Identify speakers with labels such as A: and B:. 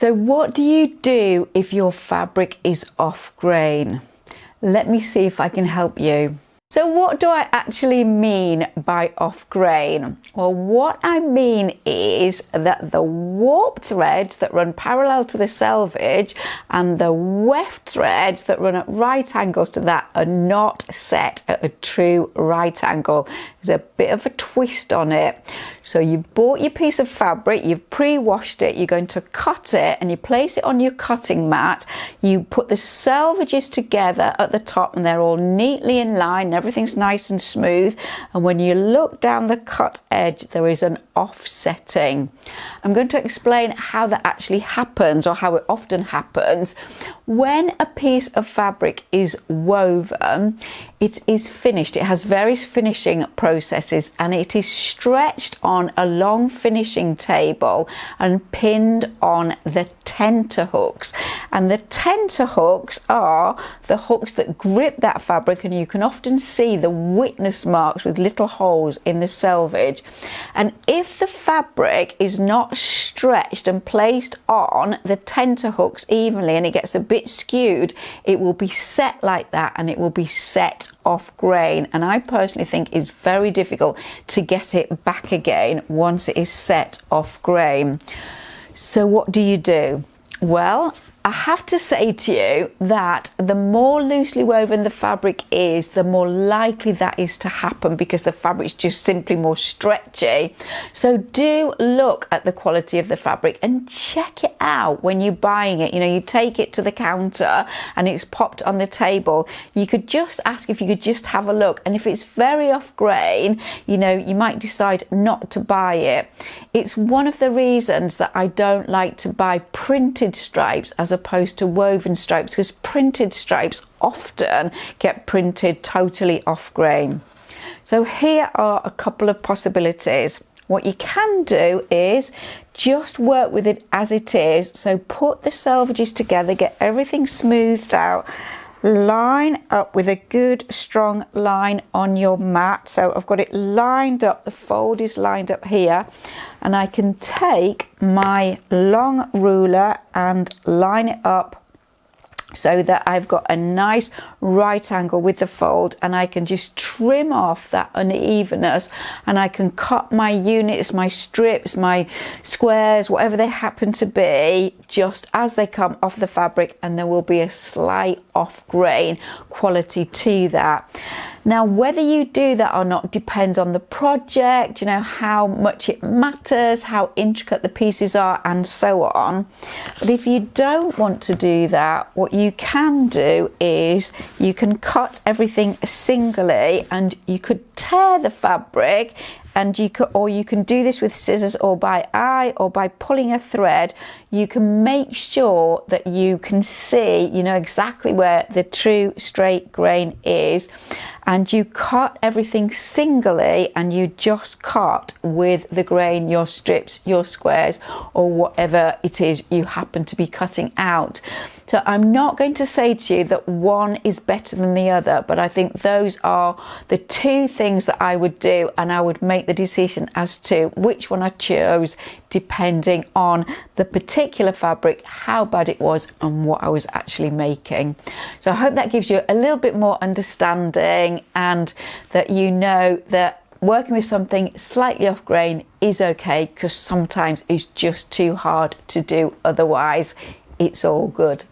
A: So what do you do if your fabric is off grain? Let me see if I can help you. So what do I actually mean by off grain? Well, what I mean is that the warp threads that run parallel to the selvage and the weft threads that run at right angles to that are not set at a true right angle. There's a bit of a twist on it. So you've bought your piece of fabric, you've pre-washed it, you're going to cut it and you place it on your cutting mat. You put the selvages together at the top and they're all neatly in line. Everything's nice and smooth, and when you look down the cut edge there is an offsetting. I'm going to explain how that actually happens, or how it often happens. When a piece of fabric is woven, it is finished. It has various finishing processes and it is stretched on a long finishing table and pinned on the tenter hooks. And the tenter hooks are the hooks that grip that fabric, and you can often see the witness marks with little holes in the selvage. And if the fabric is not stretched and placed on the tenter hooks evenly and it gets a bit skewed, it will be set like that and it will be set off grain, and I personally think it's very difficult to get it back again once it is set off grain. So what do you do? Well, I have to say to you that the more loosely woven the fabric is, the more likely that is to happen, because the fabric is just simply more stretchy. So do look at the quality of the fabric and check it out when you're buying it. You know, you take it to the counter and it's popped on the table. You could just ask if you could just have a look, and if it's very off grain, you know, you might decide not to buy it. It's one of the reasons that I don't like to buy printed stripes as opposed to woven stripes, because printed stripes often get printed totally off grain. So here are a couple of possibilities. What you can do is just work with it as it is. So put the selvages together, get everything smoothed out, line up with a good strong line on your mat. So I've got it lined up, the fold is lined up here, and I can take my long ruler and line it up so that I've got a nice right angle with the fold, and I can just trim off that unevenness, and I can cut my units, my strips, my squares, whatever they happen to be, just as they come off the fabric, and there will be a slight off grain quality to that. Now, whether you do that or not depends on the project, you know, how much it matters, how intricate the pieces are, and so on. But if you don't want to do that, what you can do is you can cut everything singly, and you could tear the fabric, and you can do this with scissors or by eye or by pulling a thread. You can make sure that you can see, you know, exactly where the true straight grain is, and you cut everything singly, and you just cut with the grain your strips, your squares, or whatever it is you happen to be cutting out. So I'm not going to say to you that one is better than the other, but I think those are the two things that I would do, and I would make the decision as to which one I chose depending on the particular fabric, how bad it was, and what I was actually making. So I hope that gives you a little bit more understanding, and that you know that working with something slightly off grain is okay, because sometimes it's just too hard to do otherwise. It's all good.